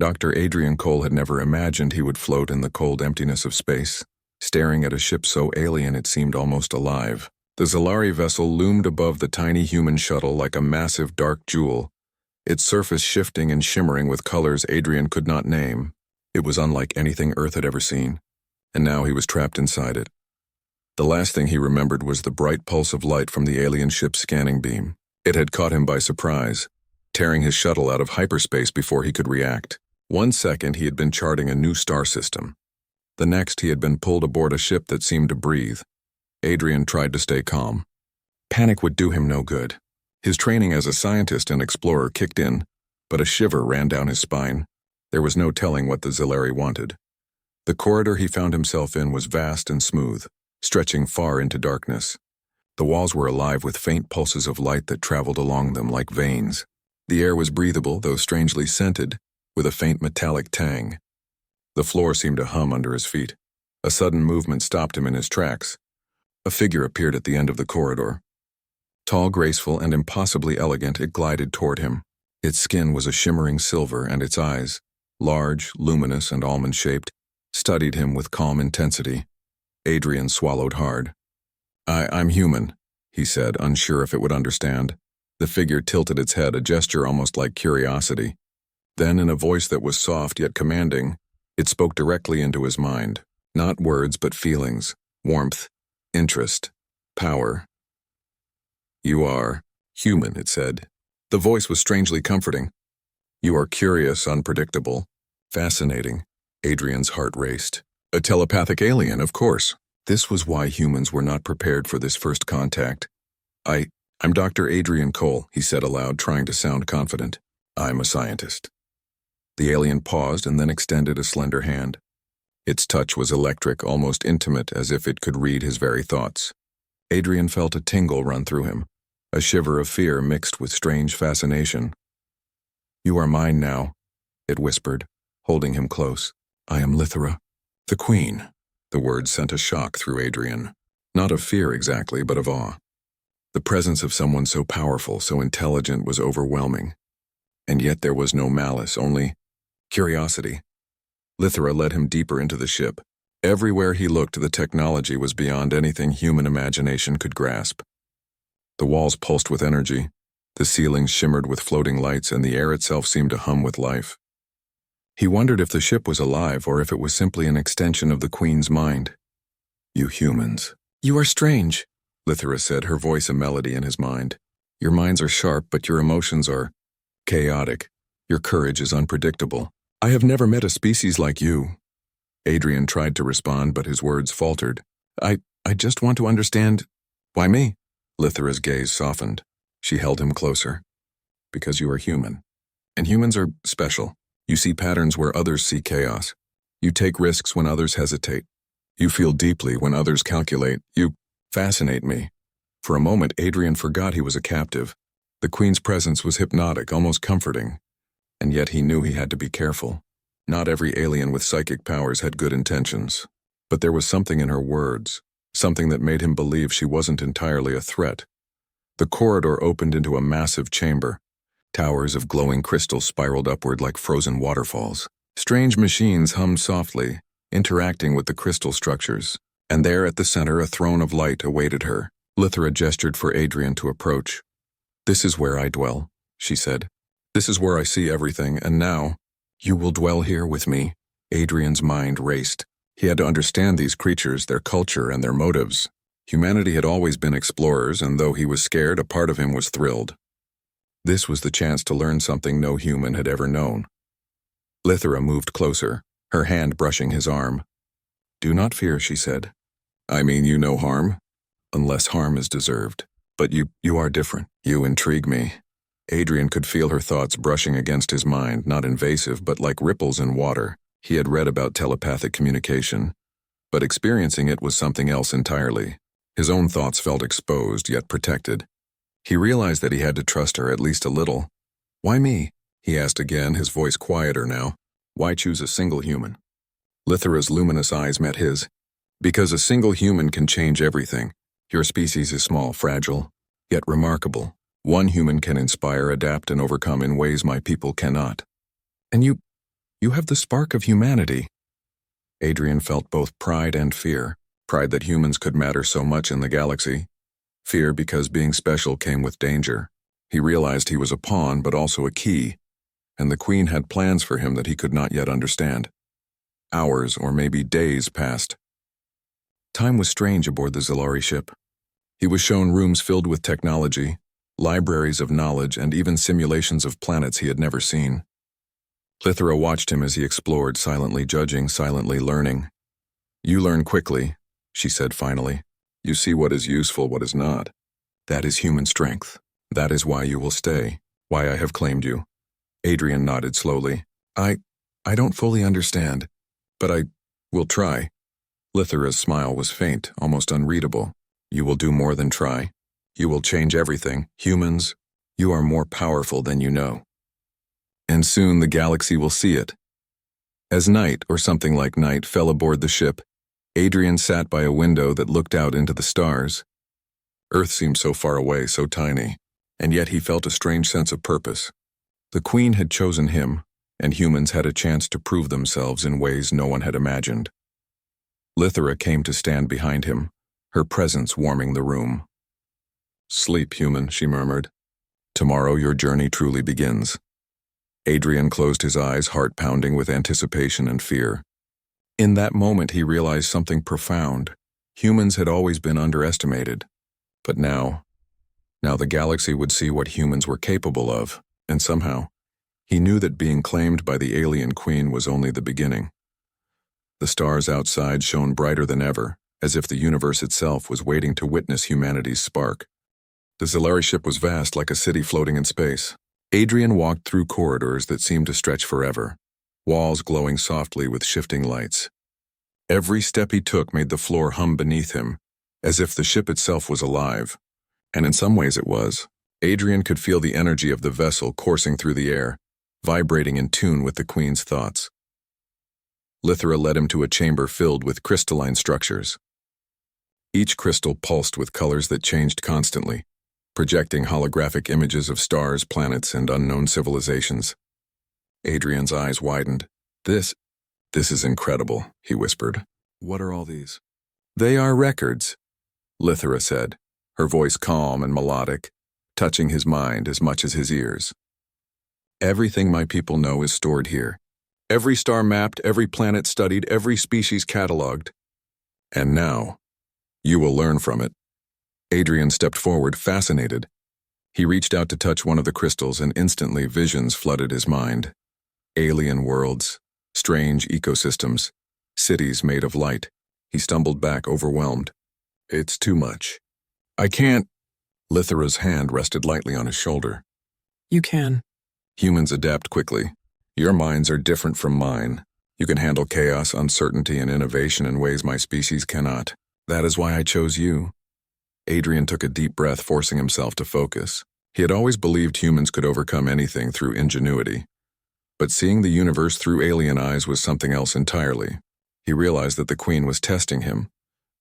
Dr. Adrian Cole had never imagined he would float in the cold emptiness of space, staring at a ship so alien it seemed almost alive. The Zalari vessel loomed above the tiny human shuttle like a massive dark jewel, its surface shifting and shimmering with colors Adrian could not name. It was unlike anything Earth had ever seen, and now he was trapped inside it. The last thing he remembered was the bright pulse of light from the alien ship's scanning beam. It had caught him by surprise, tearing his shuttle out of hyperspace before he could react. 1 second he had been charting a new star system. The next he had been pulled aboard a ship that seemed to breathe. Adrian tried to stay calm. Panic would do him no good. His training as a scientist and explorer kicked in, but a shiver ran down his spine. There was no telling what the Zalari wanted. The corridor he found himself in was vast and smooth, stretching far into darkness. The walls were alive with faint pulses of light that traveled along them like veins. The air was breathable, though strangely scented, with a faint metallic tang. The floor seemed to hum under his feet. A sudden movement stopped him in his tracks. A figure appeared at the end of the corridor. Tall, graceful, and impossibly elegant, it glided toward him. Its skin was a shimmering silver, and its eyes, large, luminous, and almond-shaped, studied him with calm intensity. Adrian swallowed hard. I'm human, he said, unsure if it would understand. The figure tilted its head, a gesture almost like curiosity. Then, in a voice that was soft yet commanding, it spoke directly into his mind. Not words, but feelings, warmth, interest, power. You are human, it said. The voice was strangely comforting. You are curious, unpredictable, fascinating. Adrian's heart raced. A telepathic alien, of course. This was why humans were not prepared for this first contact. I'm Dr. Adrian Cole, he said aloud, trying to sound confident. I'm a scientist. The alien paused and then extended a slender hand. Its touch was electric, almost intimate, as if it could read his very thoughts. Adrian felt a tingle run through him, a shiver of fear mixed with strange fascination. You are mine now, it whispered, holding him close. I am Lithera, the Queen. The words sent a shock through Adrian. Not of fear exactly, but of awe. The presence of someone so powerful, so intelligent, was overwhelming. And yet there was no malice, only curiosity. Lithera led him deeper into the ship. Everywhere he looked, the technology was beyond anything human imagination could grasp. The walls pulsed with energy, the ceilings shimmered with floating lights, and the air itself seemed to hum with life. He wondered if the ship was alive or if it was simply an extension of the Queen's mind. You humans. You are strange, Lithera said, her voice a melody in his mind. Your minds are sharp, but your emotions are chaotic. Your courage is unpredictable. I have never met a species like you. Adrian tried to respond, but his words faltered. I just want to understand. Why me? Lithera's gaze softened. She held him closer. Because you are human. And humans are special. You see patterns where others see chaos. You take risks when others hesitate. You feel deeply when others calculate. You fascinate me. For a moment, Adrian forgot he was a captive. The Queen's presence was hypnotic, almost comforting. And yet he knew he had to be careful. Not every alien with psychic powers had good intentions. But there was something in her words, something that made him believe she wasn't entirely a threat. The corridor opened into a massive chamber. Towers of glowing crystal spiraled upward like frozen waterfalls. Strange machines hummed softly, interacting with the crystal structures. And there at the center, a throne of light awaited her. Lithera gestured for Adrian to approach. This is where I dwell, she said. This is where I see everything, and now, you will dwell here with me. Adrian's mind raced. He had to understand these creatures, their culture, and their motives. Humanity had always been explorers, and though he was scared, a part of him was thrilled. This was the chance to learn something no human had ever known. Lithera moved closer, her hand brushing his arm. Do not fear, she said. I mean you no harm, unless harm is deserved. But you are different. You intrigue me. Adrian could feel her thoughts brushing against his mind, not invasive, but like ripples in water. He had read about telepathic communication, but experiencing it was something else entirely. His own thoughts felt exposed, yet protected. He realized that he had to trust her at least a little. Why me? He asked again, his voice quieter now. Why choose a single human? Lithera's luminous eyes met his. Because a single human can change everything. Your species is small, fragile, yet remarkable. One human can inspire, adapt, and overcome in ways my people cannot. And you You have the spark of humanity. Adrian felt both pride and fear. Pride that humans could matter so much in the galaxy. Fear because being special came with danger. He realized he was a pawn but also a key, and the Queen had plans for him that he could not yet understand. Hours or maybe days passed. Time was strange aboard the Zilari ship. He was shown rooms filled with technology, libraries of knowledge, and even simulations of planets he had never seen. Lithra watched him as he explored, silently judging, silently learning. You learn quickly, she said finally. You see what is useful, what is not. That is human strength. That is why you will stay, why I have claimed you. Adrian nodded slowly. I don't fully understand, but I will try. Lithra's smile was faint, almost unreadable. You will do more than try. You will change everything. Humans, you are more powerful than you know. And soon the galaxy will see it. As night, or something like night, fell aboard the ship, Adrian sat by a window that looked out into the stars. Earth seemed so far away, so tiny, and yet he felt a strange sense of purpose. The Queen had chosen him, and humans had a chance to prove themselves in ways no one had imagined. Lithra came to stand behind him, her presence warming the room. Sleep, human, she murmured. Tomorrow your journey truly begins. Adrian closed his eyes, heart pounding with anticipation and fear. In that moment he realized something profound. Humans had always been underestimated. But now the galaxy would see what humans were capable of, and somehow, he knew that being claimed by the alien Queen was only the beginning. The stars outside shone brighter than ever, as if the universe itself was waiting to witness humanity's spark. The Zilari ship was vast, like a city floating in space. Adrian walked through corridors that seemed to stretch forever, walls glowing softly with shifting lights. Every step he took made the floor hum beneath him, as if the ship itself was alive. And in some ways it was. Adrian could feel the energy of the vessel coursing through the air, vibrating in tune with the Queen's thoughts. Lithra led him to a chamber filled with crystalline structures. Each crystal pulsed with colors that changed constantly, projecting holographic images of stars, planets, and unknown civilizations. Adrian's eyes widened. This is incredible, he whispered. What are all these? They are records, Lithra said, her voice calm and melodic, touching his mind as much as his ears. Everything my people know is stored here. Every star mapped, every planet studied, every species catalogued. And now, you will learn from it. Adrian stepped forward, fascinated. He reached out to touch one of the crystals, and instantly visions flooded his mind. Alien worlds, strange ecosystems, cities made of light. He stumbled back, overwhelmed. It's too much. I can't. Lithra's hand rested lightly on his shoulder. You can. Humans adapt quickly. Your minds are different from mine. You can handle chaos, uncertainty, and innovation in ways my species cannot. That is why I chose you. Adrian took a deep breath, forcing himself to focus. He had always believed humans could overcome anything through ingenuity. But seeing the universe through alien eyes was something else entirely. He realized that the Queen was testing him,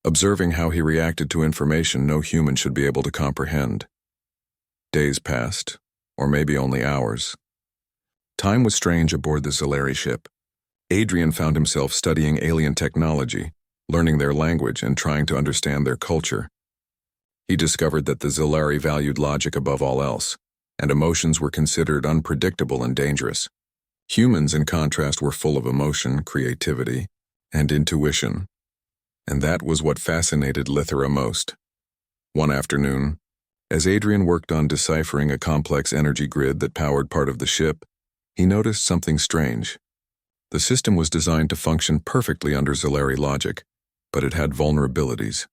observing how he reacted to information no human should be able to comprehend. Days passed, or maybe only hours. Time was strange aboard the Zilari ship. Adrian found himself studying alien technology, learning their language, and trying to understand their culture. He discovered that the Zilari valued logic above all else, and emotions were considered unpredictable and dangerous. Humans, in contrast, were full of emotion, creativity, and intuition. And that was what fascinated Lithra most. One afternoon, as Adrian worked on deciphering a complex energy grid that powered part of the ship, he noticed something strange. The system was designed to function perfectly under Zilari logic, but it had vulnerabilities.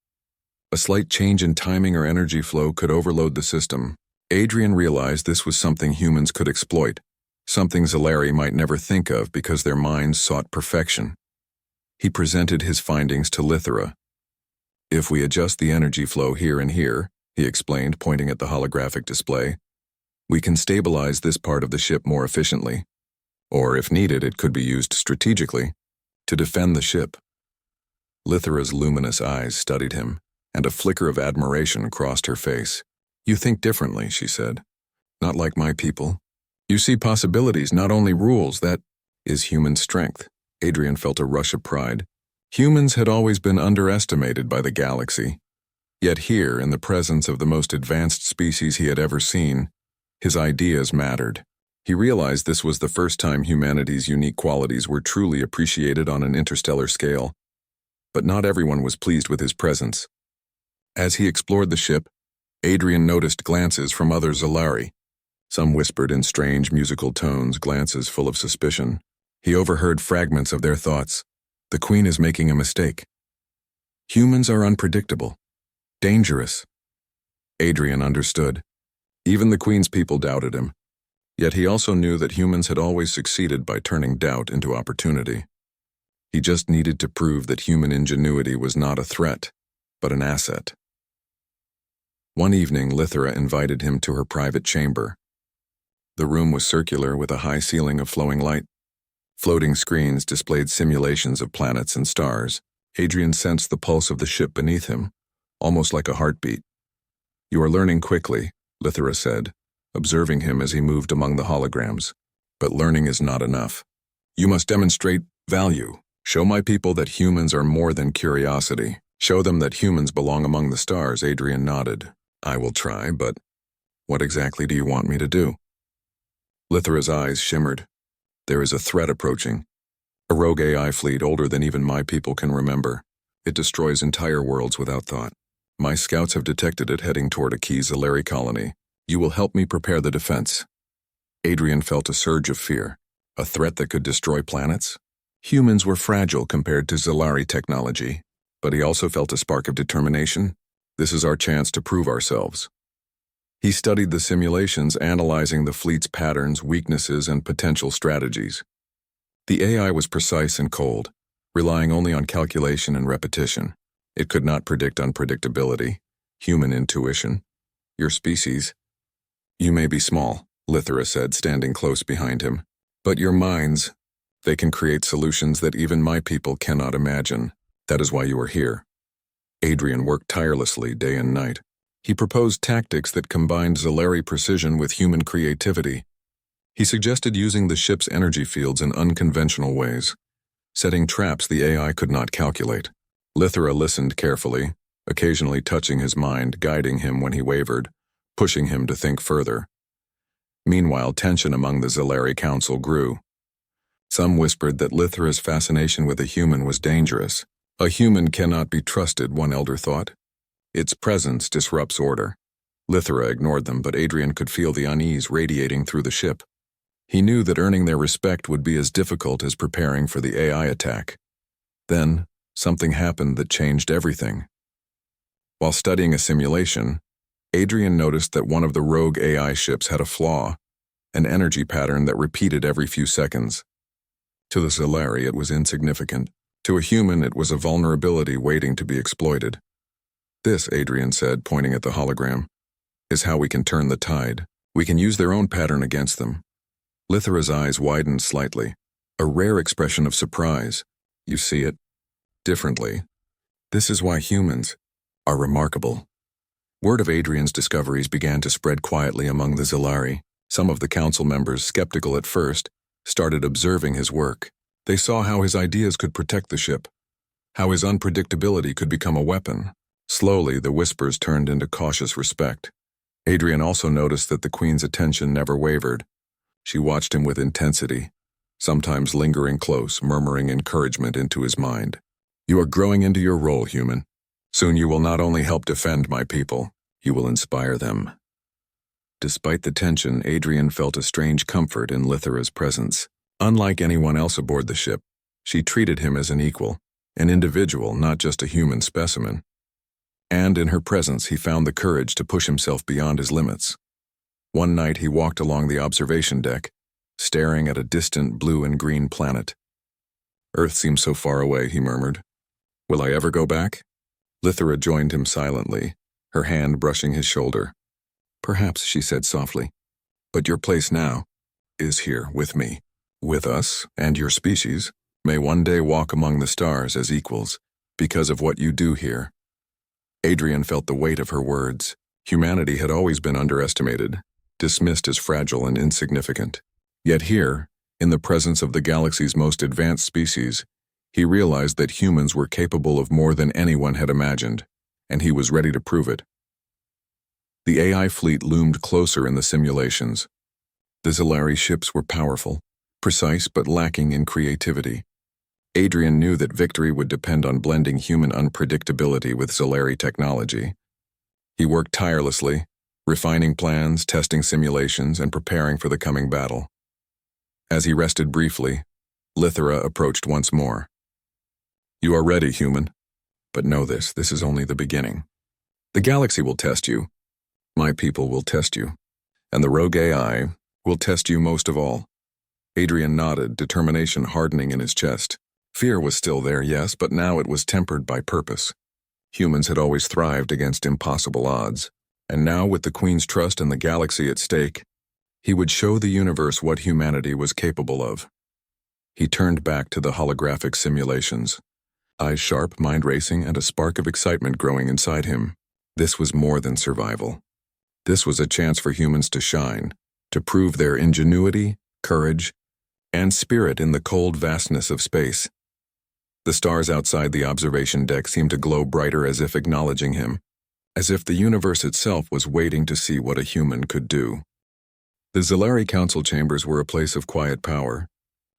A slight change in timing or energy flow could overload the system. Adrian realized this was something humans could exploit, something Zilari might never think of because their minds sought perfection. He presented his findings to Lithra. If we adjust the energy flow here and here, he explained, pointing at the holographic display, we can stabilize this part of the ship more efficiently. Or, if needed, it could be used strategically to defend the ship. Lithra's luminous eyes studied him, and a flicker of admiration crossed her face. You think differently, she said. Not like my people. You see possibilities, not only rules. That is human strength. Adrian felt a rush of pride. Humans had always been underestimated by the galaxy. Yet here, in the presence of the most advanced species he had ever seen, his ideas mattered. He realized this was the first time humanity's unique qualities were truly appreciated on an interstellar scale. But not everyone was pleased with his presence. As he explored the ship, Adrian noticed glances from other Zalari. Some whispered in strange musical tones, glances full of suspicion. He overheard fragments of their thoughts. The Queen is making a mistake. Humans are unpredictable, dangerous. Adrian understood. Even the Queen's people doubted him. Yet he also knew that humans had always succeeded by turning doubt into opportunity. He just needed to prove that human ingenuity was not a threat, but an asset. One evening, Lithera invited him to her private chamber. The room was circular with a high ceiling of flowing light. Floating screens displayed simulations of planets and stars. Adrian sensed the pulse of the ship beneath him, almost like a heartbeat. "You are learning quickly," Lithera said, observing him as he moved among the holograms. "But learning is not enough. You must demonstrate value. Show my people that humans are more than curiosity. Show them that humans belong among the stars." Adrian nodded. "I will try, but what exactly do you want me to do?" Lithera's eyes shimmered. "There is a threat approaching. A rogue AI fleet older than even my people can remember. It destroys entire worlds without thought. My scouts have detected it heading toward a key Zalari colony. You will help me prepare the defense." Adrian felt a surge of fear. A threat that could destroy planets? Humans were fragile compared to Zalari technology, but he also felt a spark of determination. This is our chance to prove ourselves. He studied the simulations, analyzing the fleet's patterns, weaknesses, and potential strategies. The AI was precise and cold, relying only on calculation and repetition. It could not predict unpredictability, human intuition. "Your species? You may be small," Lithera said, standing close behind him. "But your minds, they can create solutions that even my people cannot imagine. That is why you are here." Adrian worked tirelessly day and night. He proposed tactics that combined Zalari precision with human creativity. He suggested using the ship's energy fields in unconventional ways, setting traps the AI could not calculate. Lithera listened carefully, occasionally touching his mind, guiding him when he wavered, pushing him to think further. Meanwhile, tension among the Zalari Council grew. Some whispered that Lithera's fascination with a human was dangerous. "A human cannot be trusted," one elder thought. "Its presence disrupts order." Lithera ignored them, but Adrian could feel the unease radiating through the ship. He knew that earning their respect would be as difficult as preparing for the AI attack. Then, something happened that changed everything. While studying a simulation, Adrian noticed that one of the rogue AI ships had a flaw, an energy pattern that repeated every few seconds. To the Zalari, it was insignificant. To a human, it was a vulnerability waiting to be exploited. "This," Adrian said, pointing at the hologram, "is how we can turn the tide. We can use their own pattern against them." Lithera's eyes widened slightly, a rare expression of surprise. "You see it differently. This is why humans are remarkable." Word of Adrian's discoveries began to spread quietly among the Zalari. Some of the council members, skeptical at first, started observing his work. They saw how his ideas could protect the ship, how his unpredictability could become a weapon. Slowly, the whispers turned into cautious respect. Adrian also noticed that the Queen's attention never wavered. She watched him with intensity, sometimes lingering close, murmuring encouragement into his mind. "You are growing into your role, human. Soon you will not only help defend my people, you will inspire them." Despite the tension, Adrian felt a strange comfort in Lithera's presence. Unlike anyone else aboard the ship, she treated him as an equal, an individual, not just a human specimen. And in her presence, he found the courage to push himself beyond his limits. One night, he walked along the observation deck, staring at a distant blue and green planet. "Earth seems so far away," he murmured. "Will I ever go back?" Lithera joined him silently, her hand brushing his shoulder. "Perhaps," she said softly, "but your place now is here with me. With us, and your species, may one day walk among the stars as equals, because of what you do here." Adrian felt the weight of her words. Humanity had always been underestimated, dismissed as fragile and insignificant. Yet here, In the presence of the galaxy's most advanced species, he realized that humans were capable of more than anyone had imagined, and he was ready to prove it. The AI fleet loomed closer in the simulations. The Zalari ships were powerful, precise but lacking in creativity. Adrian knew that victory would depend on blending human unpredictability with Zalari technology. He worked tirelessly, refining plans, testing simulations, and preparing for the coming battle. As he rested briefly, Lithera approached once more. "You are ready, human. But know this is only the beginning. The galaxy will test you. My people will test you. And the rogue AI will test you most of all." Adrian nodded, determination hardening in his chest. Fear was still there, yes, but now it was tempered by purpose. Humans had always thrived against impossible odds, and now with the Queen's trust and the galaxy at stake, he would show the universe what humanity was capable of. He turned back to the holographic simulations, eyes sharp, mind racing, and a spark of excitement growing inside him. This was more than survival. This was a chance for humans to shine, to prove their ingenuity, courage, and spirit in the cold vastness of space. The stars outside the observation deck seemed to glow brighter, as if acknowledging him, as if the universe itself was waiting to see what a human could do. The Zalari council chambers were a place of quiet power.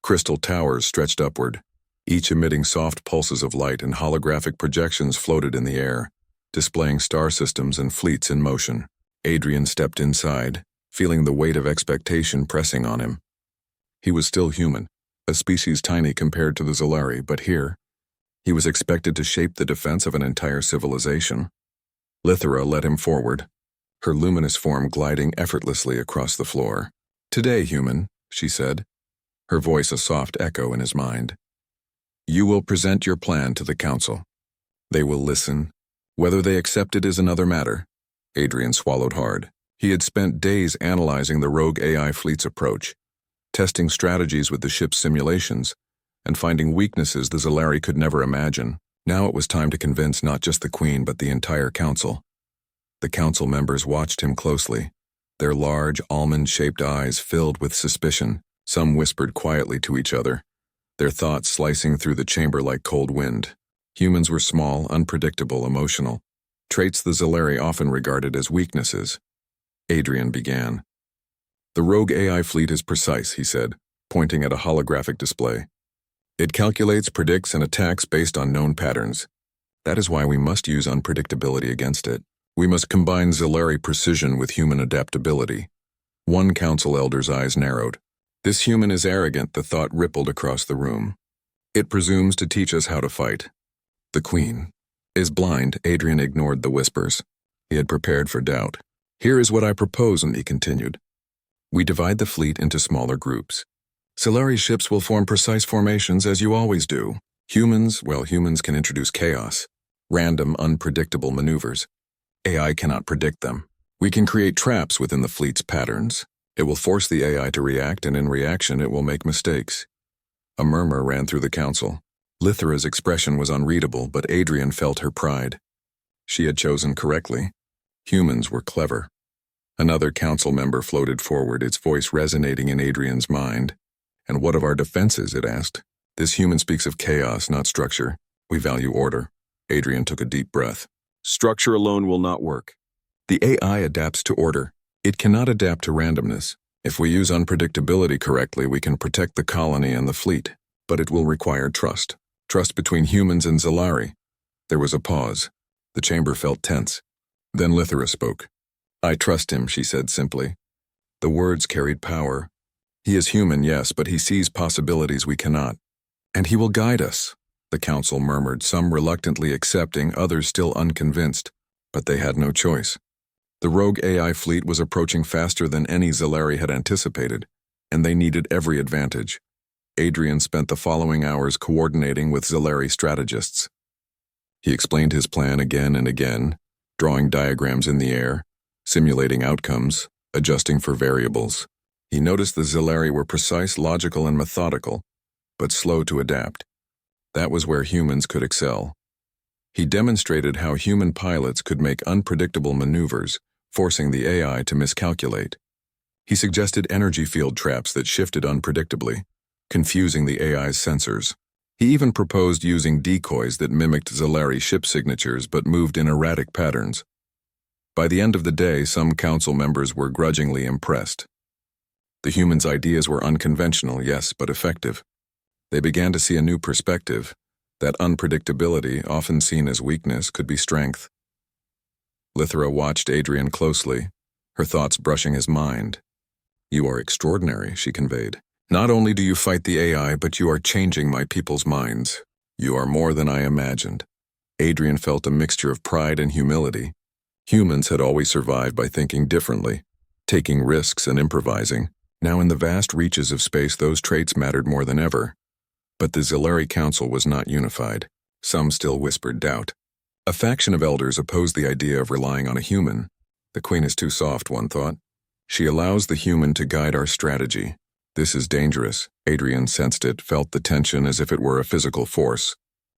Crystal towers stretched upward, each emitting soft pulses of light, and holographic projections floated in the air, displaying star systems and fleets in motion. Adrian stepped inside, feeling the weight of expectation pressing on him. He was still human, a species tiny compared to the Zalari, but here, he was expected to shape the defense of an entire civilization. Lithera led him forward, her luminous form gliding effortlessly across the floor. "Today, human," she said, her voice a soft echo in his mind. "You will present your plan to the council. They will listen. Whether they accept it is another matter." Adrian swallowed hard. He had spent days analyzing the rogue AI fleet's approach, testing strategies with the ship's simulations, and finding weaknesses the Zalari could never imagine. Now it was time to convince not just the Queen but the entire council. The council members watched him closely, their large, almond-shaped eyes filled with suspicion. Some whispered quietly to each other, their thoughts slicing through the chamber like cold wind. Humans were small, unpredictable, emotional, traits the Zalari often regarded as weaknesses. Adrian began. "The rogue AI fleet is precise," he said, pointing at a holographic display. "It calculates, predicts, and attacks based on known patterns. That is why we must use unpredictability against it. We must combine Zalari precision with human adaptability." One council elder's eyes narrowed. "This human is arrogant," the thought rippled across the room. "It presumes to teach us how to fight." "The Queen is blind." Adrian ignored the whispers. He had prepared for doubt. "Here is what I propose," and he continued. "We divide the fleet into smaller groups. Zalari ships will form precise formations as you always do. Humans can introduce chaos, random, unpredictable maneuvers. AI cannot predict them. We can create traps within the fleet's patterns. It will force the AI to react, and in reaction it will make mistakes." A murmur ran through the council. Lithera's expression was unreadable, but Adrian felt her pride. She had chosen correctly. Humans were clever. Another council member floated forward, its voice resonating in Adrian's mind. "And what of our defenses?" it asked. "This human speaks of chaos, not structure. We value order." Adrian took a deep breath. "Structure alone will not work. The AI adapts to order. It cannot adapt to randomness. If we use unpredictability correctly, we can protect the colony and the fleet. But it will require trust. Trust between humans and Zalari." There was a pause. The chamber felt tense. Then Lithera spoke. "I trust him," she said simply. The words carried power. "He is human, yes, but he sees possibilities we cannot. And he will guide us." The council murmured, some reluctantly accepting, others still unconvinced. But they had no choice. The rogue AI fleet was approaching faster than any Zalari had anticipated, and they needed every advantage. Adrian spent the following hours coordinating with Zalari strategists. He explained his plan again and again, drawing diagrams in the air, simulating outcomes, adjusting for variables. He noticed the Zalari were precise, logical, and methodical, but slow to adapt. That was where humans could excel. He demonstrated how human pilots could make unpredictable maneuvers, forcing the AI to miscalculate. He suggested energy field traps that shifted unpredictably, confusing the AI's sensors. He even proposed using decoys that mimicked Zalari ship signatures but moved in erratic patterns. By the end of the day, some council members were grudgingly impressed. The humans' ideas were unconventional, yes, but effective. They began to see a new perspective. That unpredictability, often seen as weakness, could be strength. Lithra watched Adrian closely, her thoughts brushing his mind. "You are extraordinary," she conveyed. "Not only do you fight the AI, but you are changing my people's minds. You are more than I imagined." Adrian felt a mixture of pride and humility. Humans had always survived by thinking differently, taking risks and improvising. Now in the vast reaches of space, those traits mattered more than ever. But the Zalari Council was not unified. Some still whispered doubt. A faction of elders opposed the idea of relying on a human. "The Queen is too soft," one thought. "She allows the human to guide our strategy. This is dangerous." Adrian sensed it, felt the tension as if it were a physical force.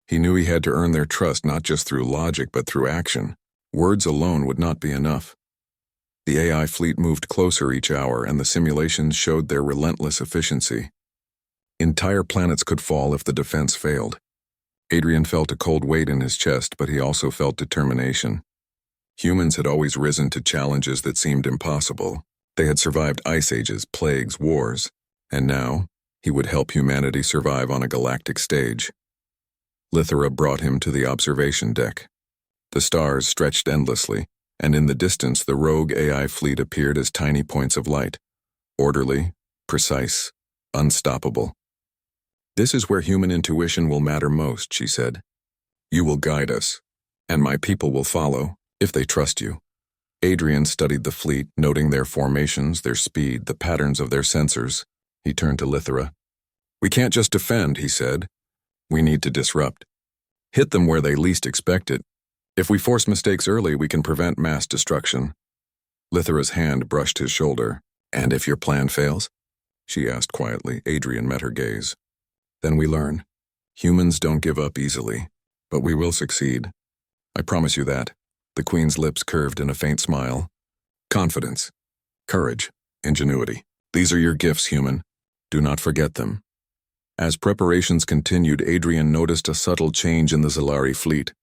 He knew he had to earn their trust not just through logic but through action. Words alone would not be enough. The AI fleet moved closer each hour, and the simulations showed their relentless efficiency. Entire planets could fall if the defense failed. Adrian felt a cold weight in his chest, but he also felt determination. Humans had always risen to challenges that seemed impossible. They had survived ice ages, plagues, wars, and now he would help humanity survive on a galactic stage. Lithra brought him to the observation deck. The stars stretched endlessly, and in the distance the rogue AI fleet appeared as tiny points of light, orderly, precise, unstoppable. "This is where human intuition will matter most," she said. "You will guide us, and my people will follow, if they trust you." Adrian studied the fleet, noting their formations, their speed, the patterns of their sensors. He turned to Lithra. "We can't just defend," he said. "We need to disrupt. Hit them where they least expect it. If we force mistakes early, we can prevent mass destruction." Lithra's hand brushed his shoulder. "And if your plan fails?" she asked quietly. Adrian met her gaze. "Then we learn. Humans don't give up easily, but we will succeed. I promise you that." The Queen's lips curved in a faint smile. "Confidence, courage, ingenuity. These are your gifts, human. Do not forget them." As preparations continued, Adrian noticed a subtle change in the Zalari fleet.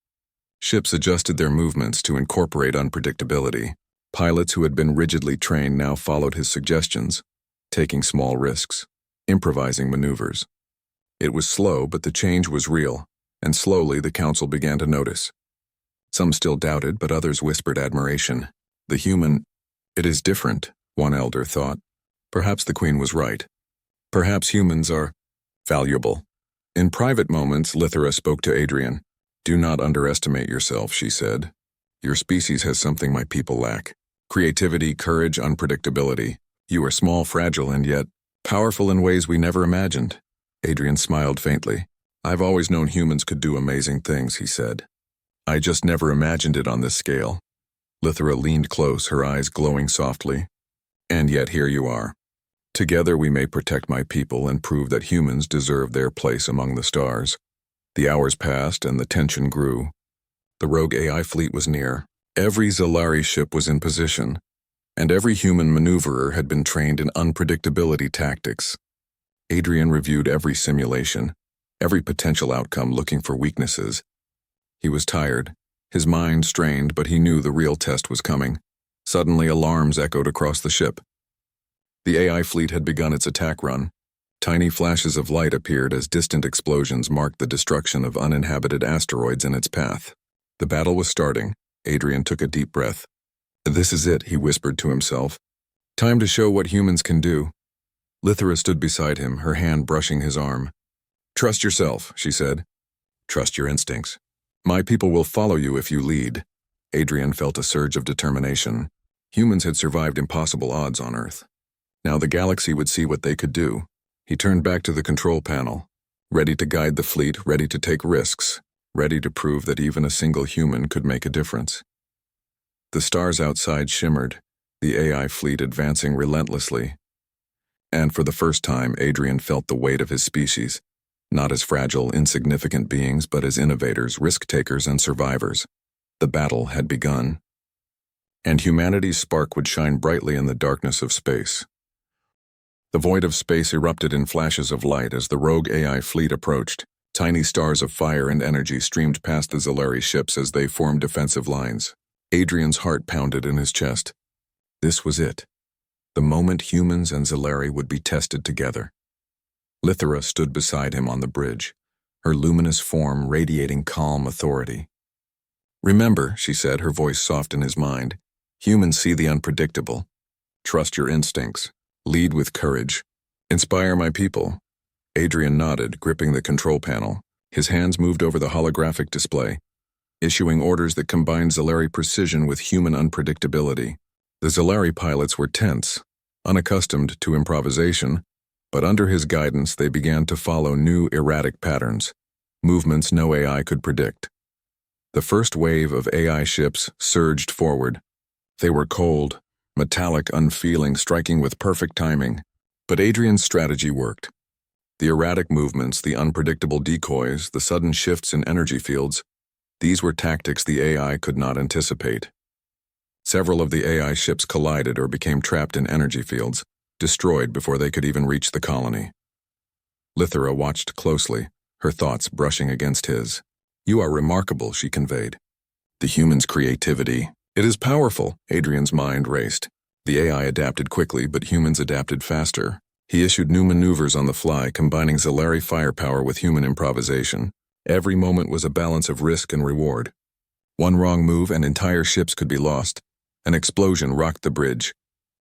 Ships adjusted their movements to incorporate unpredictability. Pilots who had been rigidly trained now followed his suggestions, taking small risks, improvising maneuvers. It was slow, but the change was real, and slowly the council began to notice. Some still doubted, but others whispered admiration. "The human, it is different," one elder thought. Perhaps the Queen was right. Perhaps humans are valuable. In private moments, Lithra spoke to Adrian. "Do not underestimate yourself," she said. "Your species has something my people lack. Creativity, courage, unpredictability. You are small, fragile, and yet powerful in ways we never imagined." Adrian smiled faintly. "I've always known humans could do amazing things," he said. "I just never imagined it on this scale." Lithra leaned close, her eyes glowing softly. "And yet here you are. Together we may protect my people and prove that humans deserve their place among the stars." The hours passed and the tension grew. The rogue AI fleet was near. Every Zalari ship was in position, and every human maneuverer had been trained in unpredictability tactics. Adrian reviewed every simulation, every potential outcome, looking for weaknesses. He was tired, his mind strained, but he knew the real test was coming. Suddenly, alarms echoed across the ship. The AI fleet had begun its attack run. Tiny flashes of light appeared as distant explosions marked the destruction of uninhabited asteroids in its path. The battle was starting. Adrian took a deep breath. "This is it," he whispered to himself. "Time to show what humans can do." Lithra stood beside him, her hand brushing his arm. "Trust yourself," she said. "Trust your instincts. My people will follow you if you lead." Adrian felt a surge of determination. Humans had survived impossible odds on Earth. Now the galaxy would see what they could do. He turned back to the control panel, ready to guide the fleet, ready to take risks, ready to prove that even a single human could make a difference. The stars outside shimmered, the AI fleet advancing relentlessly. And for the first time, Adrian felt the weight of his species, not as fragile, insignificant beings, but as innovators, risk-takers, and survivors. The battle had begun. And humanity's spark would shine brightly in the darkness of space. The void of space erupted in flashes of light as the rogue AI fleet approached. Tiny stars of fire and energy streamed past the Zalari ships as they formed defensive lines. Adrian's heart pounded in his chest. This was it. The moment humans and Zalari would be tested together. Lithera stood beside him on the bridge, her luminous form radiating calm authority. "Remember," she said, her voice soft in his mind, "humans see the unpredictable. Trust your instincts. Lead with courage. Inspire my people." Adrian nodded, gripping the control panel. His hands moved over the holographic display, issuing orders that combined Zalari precision with human unpredictability. The Zalari pilots were tense, unaccustomed to improvisation, but under his guidance they began to follow new erratic patterns, movements no AI could predict. The first wave of AI ships surged forward. They were cold, metallic, unfeeling, striking with perfect timing. But Adrian's strategy worked. The erratic movements, the unpredictable decoys, the sudden shifts in energy fields, these were tactics the AI could not anticipate. Several of the AI ships collided or became trapped in energy fields, destroyed before they could even reach the colony. Lithera watched closely, her thoughts brushing against his. "You are remarkable," she conveyed. "The human's creativity. It is powerful," Adrian's mind raced. The AI adapted quickly, but humans adapted faster. He issued new maneuvers on the fly, combining Zalari firepower with human improvisation. Every moment was a balance of risk and reward. One wrong move and entire ships could be lost. An explosion rocked the bridge.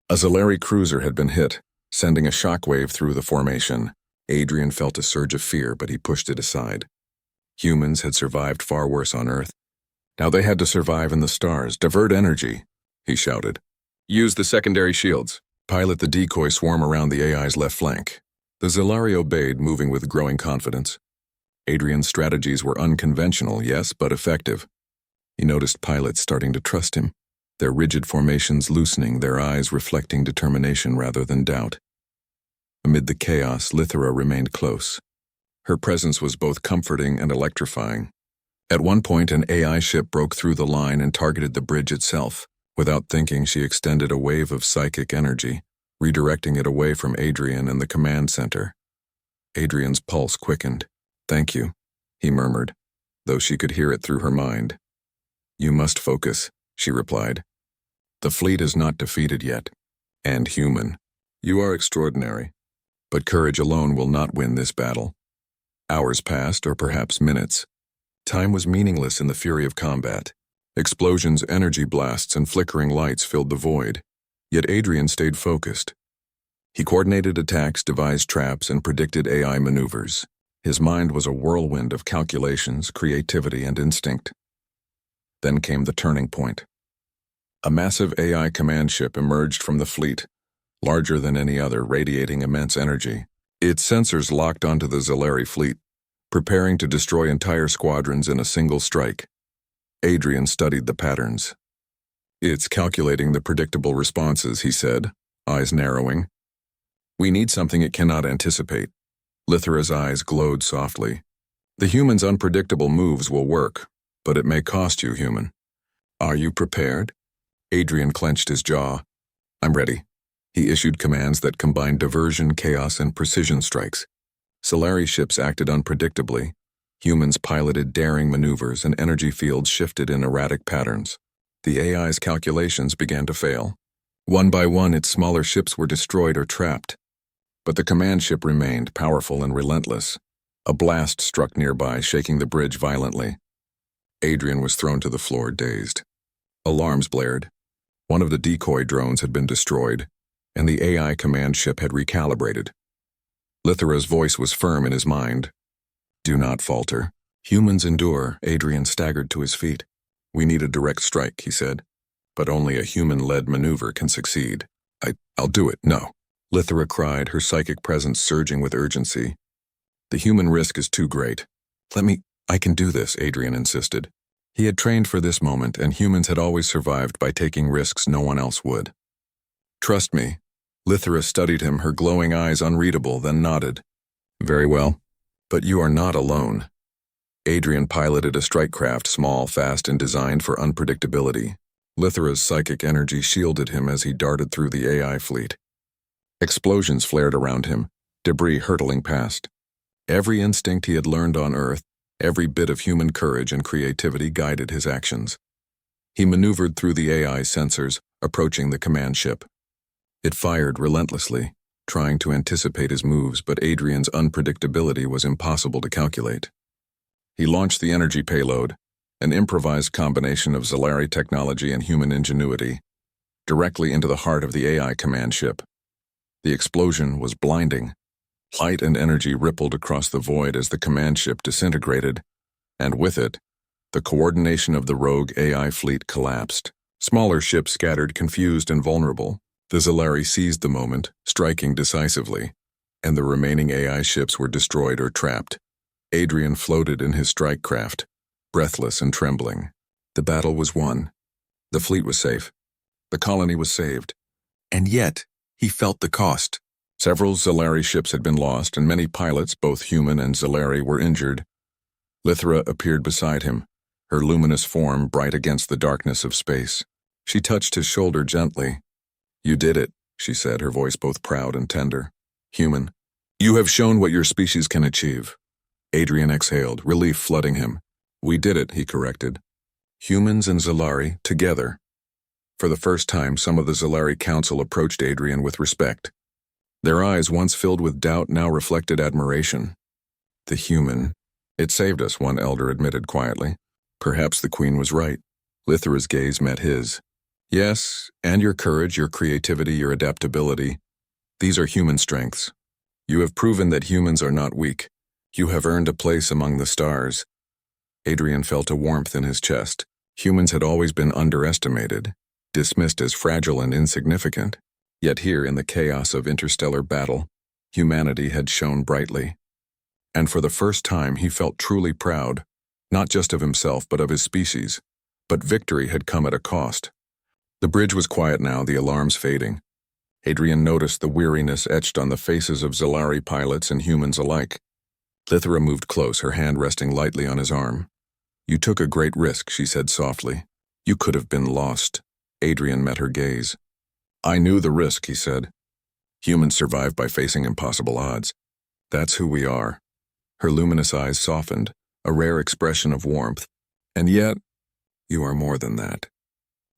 A Zalari cruiser had been hit, sending a shockwave through the formation. Adrian felt a surge of fear, but he pushed it aside. Humans had survived far worse on Earth. Now they had to survive in the stars. "Divert energy," he shouted. "Use the secondary shields. Pilot the decoy swarm around the AI's left flank." The Zalari obeyed, moving with growing confidence. Adrian's strategies were unconventional, yes, but effective. He noticed pilots starting to trust him, their rigid formations loosening, their eyes reflecting determination rather than doubt. Amid the chaos, Lithera remained close. Her presence was both comforting and electrifying. At one point, an AI ship broke through the line and targeted the bridge itself. Without thinking, she extended a wave of psychic energy, redirecting it away from Adrian and the command center. Adrian's pulse quickened. "Thank you," he murmured, though she could hear it through her mind. "You must focus," she replied. "The fleet is not defeated yet. And human. You are extraordinary. But courage alone will not win this battle." Hours passed, or perhaps minutes. Time was meaningless in the fury of combat. Explosions, energy blasts, and flickering lights filled the void. Yet Adrian stayed focused. He coordinated attacks, devised traps, and predicted AI maneuvers. His mind was a whirlwind of calculations, creativity, and instinct. Then came the turning point. A massive AI command ship emerged from the fleet, larger than any other, radiating immense energy. Its sensors locked onto the Zalari fleet, preparing to destroy entire squadrons in a single strike. Adrian studied the patterns. "It's calculating the predictable responses," he said, eyes narrowing. "We need something it cannot anticipate." Lithera's eyes glowed softly. "The human's unpredictable moves will work, but it may cost you, human. Are you prepared?" Adrian clenched his jaw. "I'm ready." He issued commands that combined diversion, chaos, and precision strikes. Zalari ships acted unpredictably. Humans piloted daring maneuvers, and energy fields shifted in erratic patterns. The AI's calculations began to fail. One by one, its smaller ships were destroyed or trapped. But the command ship remained, powerful and relentless. A blast struck nearby, shaking the bridge violently. Adrian was thrown to the floor, dazed. Alarms blared. One of the decoy drones had been destroyed, and the AI command ship had recalibrated. Lithera's voice was firm in his mind. "Do not falter. Humans endure." Adrian staggered to his feet. "We need a direct strike," he said. "But only a human-led maneuver can succeed." I'll do it, no." Lithera cried, her psychic presence surging with urgency. "The human risk is too great. I can do this," Adrian insisted. He had trained for this moment, and humans had always survived by taking risks no one else would. "Trust me." Lithera studied him, her glowing eyes unreadable, then nodded. "Very well. But you are not alone." Adrian piloted a strike craft, small, fast, and designed for unpredictability. Lithera's psychic energy shielded him as he darted through the AI fleet. Explosions flared around him, debris hurtling past. Every instinct he had learned on Earth, every bit of human courage and creativity guided his actions. He maneuvered through the AI sensors, approaching the command ship. It fired relentlessly, trying to anticipate his moves, but Adrian's unpredictability was impossible to calculate. He launched the energy payload, an improvised combination of Zalari technology and human ingenuity, directly into the heart of the AI command ship. The explosion was blinding. Light and energy rippled across the void as the command ship disintegrated, and with it, the coordination of the rogue AI fleet collapsed. Smaller ships scattered, confused and vulnerable. The Zalari seized the moment, striking decisively, and the remaining AI ships were destroyed or trapped. Adrian floated in his strike craft, breathless and trembling. The battle was won. The fleet was safe. The colony was saved. And yet, he felt the cost. Several Zalari ships had been lost, and many pilots, both human and Zalari, were injured. Lithra appeared beside him, her luminous form bright against the darkness of space. She touched his shoulder gently. "You did it," she said, her voice both proud and tender. "Human, you have shown what your species can achieve." Adrian exhaled, relief flooding him. "We did it," he corrected. "Humans and Zalari, together." For the first time, some of the Zalari Council approached Adrian with respect. Their eyes, once filled with doubt, now reflected admiration. "The human. It saved us," one elder admitted quietly. "Perhaps the Queen was right." Lithra's gaze met his. "Yes, and your courage, your creativity, your adaptability. These are human strengths. You have proven that humans are not weak. You have earned a place among the stars." Adrian felt a warmth in his chest. Humans had always been underestimated, dismissed as fragile and insignificant. Yet here, in the chaos of interstellar battle, humanity had shone brightly. And for the first time, he felt truly proud, not just of himself but of his species. But victory had come at a cost. The bridge was quiet now, the alarms fading. Adrian noticed the weariness etched on the faces of Zalari pilots and humans alike. Lithra moved close, her hand resting lightly on his arm. "You took a great risk," she said softly. "You could have been lost." Adrian met her gaze. "I knew the risk," he said. "Humans survive by facing impossible odds. That's who we are." Her luminous eyes softened, a rare expression of warmth. "And yet, you are more than that.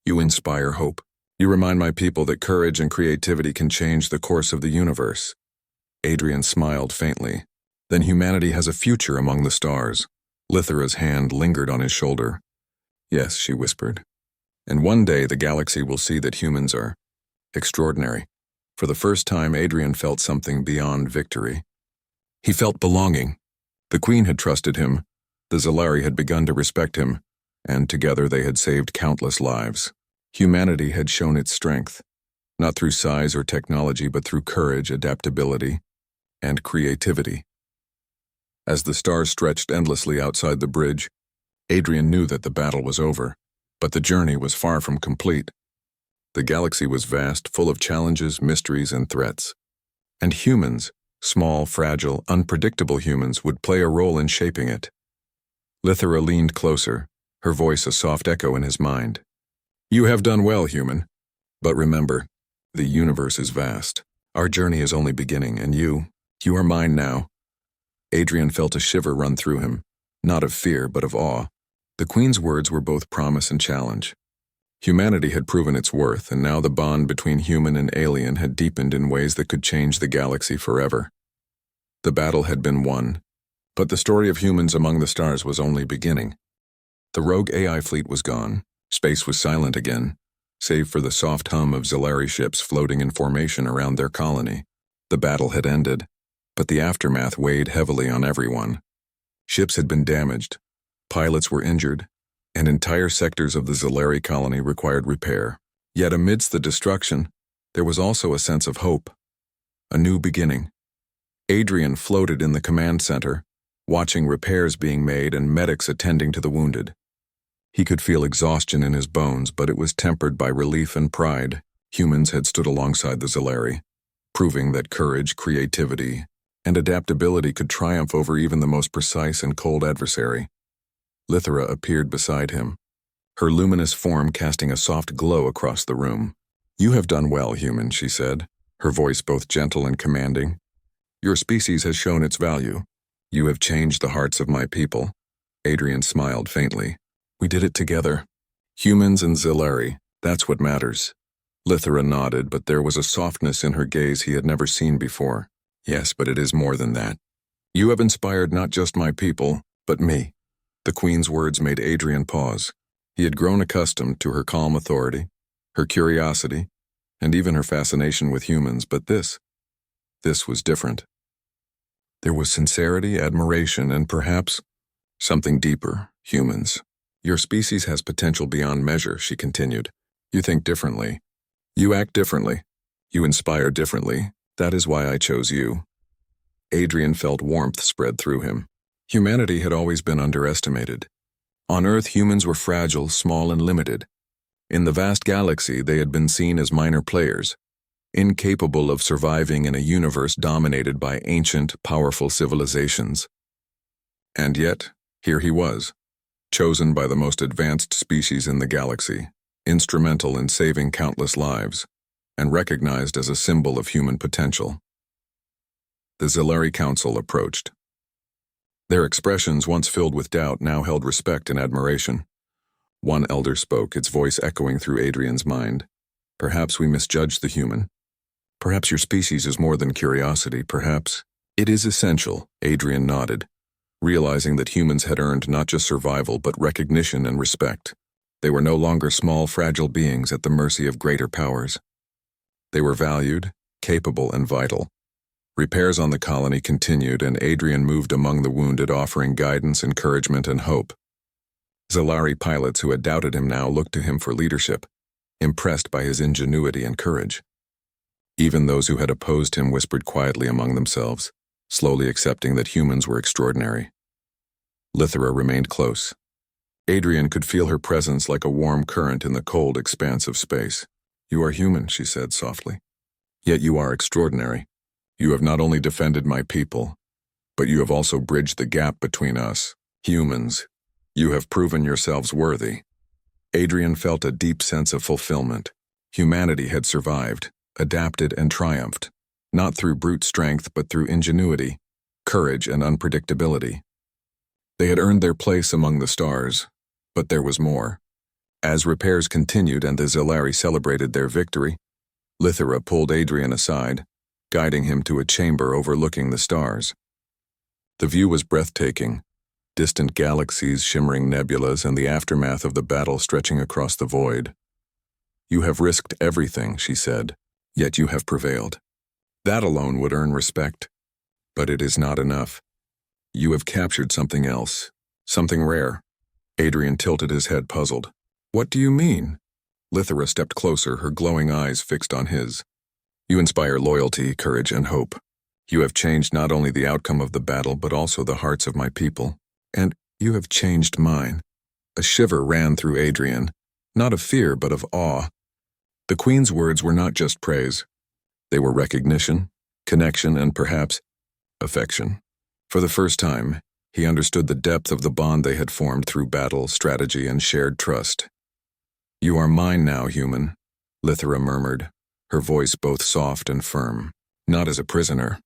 You inspire hope. You remind my people that courage and creativity can change the course of the universe." Adrian smiled faintly. "Then humanity has a future among the stars." Lithra's hand lingered on his shoulder. "Yes," she whispered. "And one day the galaxy will see that humans are extraordinary." For the first time, Adrian felt something beyond victory. He felt belonging. The Queen had trusted him, the Zalari had begun to respect him, and together they had saved countless lives. Humanity had shown its strength, not through size or technology, but through courage, adaptability, and creativity. As the stars stretched endlessly outside the bridge, Adrian knew that the battle was over, but the journey was far from complete. The galaxy was vast, full of challenges, mysteries, and threats. And humans, small, fragile, unpredictable humans, would play a role in shaping it. Lithra leaned closer, her voice a soft echo in his mind. "You have done well, human. But remember, the universe is vast. Our journey is only beginning, and you are mine now." Adrian felt a shiver run through him, not of fear, but of awe. The Queen's words were both promise and challenge. Humanity had proven its worth, and now the bond between human and alien had deepened in ways that could change the galaxy forever. The battle had been won, but the story of humans among the stars was only beginning. The rogue AI fleet was gone. Space was silent again, save for the soft hum of Zalari ships floating in formation around their colony. The battle had ended, but the aftermath weighed heavily on everyone. Ships had been damaged, pilots were injured, and entire sectors of the Zalari colony required repair. Yet amidst the destruction, there was also a sense of hope. A new beginning. Adrian floated in the command center, watching repairs being made and medics attending to the wounded. He could feel exhaustion in his bones, but it was tempered by relief and pride. Humans had stood alongside the Zalari, proving that courage, creativity, and adaptability could triumph over even the most precise and cold adversary. Lithra appeared beside him, her luminous form casting a soft glow across the room. "You have done well, human," she said. her voice both gentle and commanding. "Your species has shown its value. You have changed the hearts of my people." Adrian smiled faintly. "We did it together. Humans and Zilari, that's what matters." Lithera nodded, but there was a softness in her gaze he had never seen before. "Yes, but it is more than that. You have inspired not just my people, but me." The Queen's words made Adrian pause. He had grown accustomed to her calm authority, her curiosity, and even her fascination with humans, but this was different. There was sincerity, admiration, and perhaps something deeper. "Humans. Your species has potential beyond measure," she continued. "You think differently. You act differently. You inspire differently. That is why I chose you." Adrian felt warmth spread through him. Humanity had always been underestimated. On Earth, humans were fragile, small, and limited. In the vast galaxy, they had been seen as minor players, incapable of surviving in a universe dominated by ancient, powerful civilizations. And yet, here he was, chosen by the most advanced species in the galaxy, instrumental in saving countless lives, and recognized as a symbol of human potential. The Zilari Council approached. Their expressions, once filled with doubt, now held respect and admiration. One elder spoke, its voice echoing through Adrian's mind. "Perhaps we misjudged the human. Perhaps your species is more than curiosity. Perhaps it is essential." Adrian nodded, realizing that humans had earned not just survival but recognition and respect. They were no longer small, fragile beings at the mercy of greater powers. They were valued, capable, and vital. Repairs on the colony continued, and Adrian moved among the wounded, offering guidance, encouragement, and hope. Zilari pilots who had doubted him now looked to him for leadership, impressed by his ingenuity and courage. Even those who had opposed him whispered quietly among themselves, slowly accepting that humans were extraordinary. Lithera remained close. Adrian could feel her presence like a warm current in the cold expanse of space. "You are human," she said softly. "Yet you are extraordinary. You have not only defended my people, but you have also bridged the gap between us, humans. You have proven yourselves worthy." Adrian felt a deep sense of fulfillment. Humanity had survived, adapted, and triumphed, not through brute strength but through ingenuity, courage, and unpredictability. They had earned their place among the stars, but there was more. As repairs continued and the Zilari celebrated their victory, Lithera pulled Adrian aside, guiding him to a chamber overlooking the stars. The view was breathtaking, distant galaxies, shimmering nebulas, and the aftermath of the battle stretching across the void. "You have risked everything," she said, "yet you have prevailed. That alone would earn respect. But it is not enough. You have captured something else, something rare." Adrian tilted his head, puzzled. "What do you mean?" Lithera stepped closer, her glowing eyes fixed on his. "You inspire loyalty, courage, and hope. You have changed not only the outcome of the battle but also the hearts of my people. And you have changed mine." A shiver ran through Adrian, not of fear but of awe. The Queen's words were not just praise. They were recognition, connection, and perhaps affection. For the first time, he understood the depth of the bond they had formed through battle, strategy, and shared trust. "You are mine now, human," Lithera murmured, her voice both soft and firm, "not as a prisoner,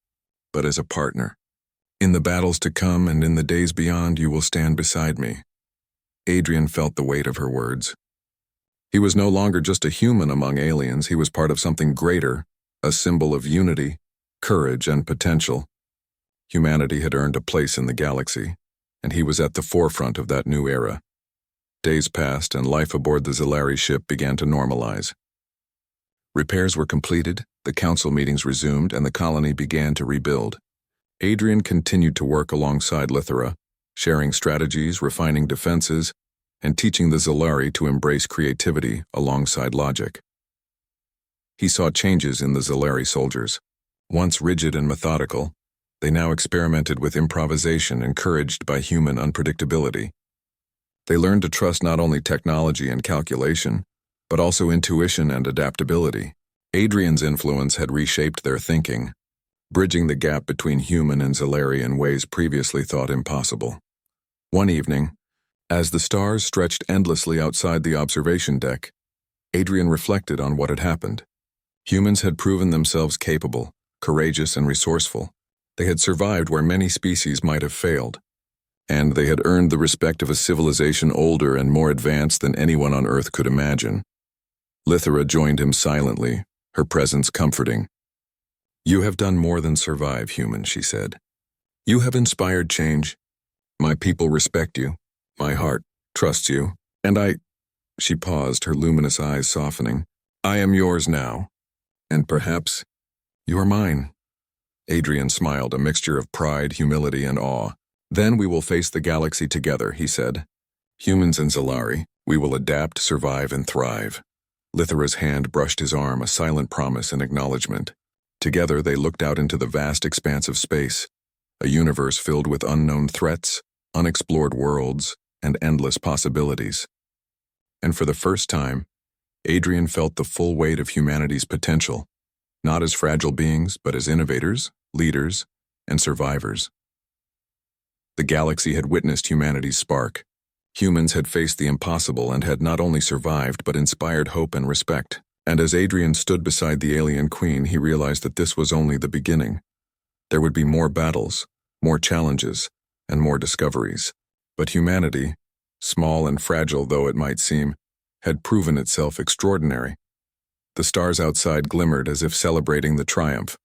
but as a partner. In the battles to come and in the days beyond, you will stand beside me." Adrian felt the weight of her words. He was no longer just a human among aliens, he was part of something greater, a symbol of unity, courage, and potential. Humanity had earned a place in the galaxy, and he was at the forefront of that new era. Days passed, and life aboard the Zilari ship began to normalize. Repairs were completed, the council meetings resumed, and the colony began to rebuild. Adrian continued to work alongside Lithera, sharing strategies, refining defenses, and teaching the Zilari to embrace creativity alongside logic. He saw changes in the Zilari soldiers. Once rigid and methodical, they now experimented with improvisation, encouraged by human unpredictability. They learned to trust not only technology and calculation, but also intuition and adaptability. Adrian's influence had reshaped their thinking, bridging the gap between human and Zilari in ways previously thought impossible. One evening, as the stars stretched endlessly outside the observation deck, Adrian reflected on what had happened. Humans had proven themselves capable, courageous, and resourceful. They had survived where many species might have failed. And they had earned the respect of a civilization older and more advanced than anyone on Earth could imagine. Lithera joined him silently, her presence comforting. "You have done more than survive, Human," she said. "You have inspired change. My people respect you. My heart trusts you. And She paused, her luminous eyes softening. "I am yours now. And perhaps you are mine." Adrian smiled, a mixture of pride, humility, and awe. "Then we will face the galaxy together," he said. "Humans and Zalari, we will adapt, survive, and thrive." Lithera's hand brushed his arm, a silent promise and acknowledgement. Together they looked out into the vast expanse of space, a universe filled with unknown threats, unexplored worlds, and endless possibilities. And for the first time, Adrian felt the full weight of humanity's potential, not as fragile beings, but as innovators, leaders, and survivors. The galaxy had witnessed humanity's spark. Humans had faced the impossible and had not only survived but inspired hope and respect. And as Adrian stood beside the alien queen, he realized that this was only the beginning. There would be more battles, more challenges, and more discoveries. But humanity, small and fragile though it might seem, had proven itself extraordinary. The stars outside glimmered as if celebrating the triumph.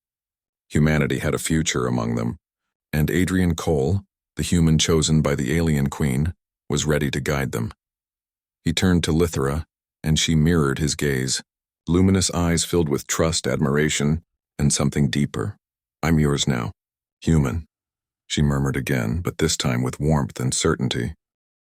Humanity had a future among them, and Adrian Cole, the human chosen by the alien queen, was ready to guide them. He turned to Lithera, and she mirrored his gaze, luminous eyes filled with trust, admiration, and something deeper. "I'm yours now, Human," she murmured again, but this time with warmth and certainty.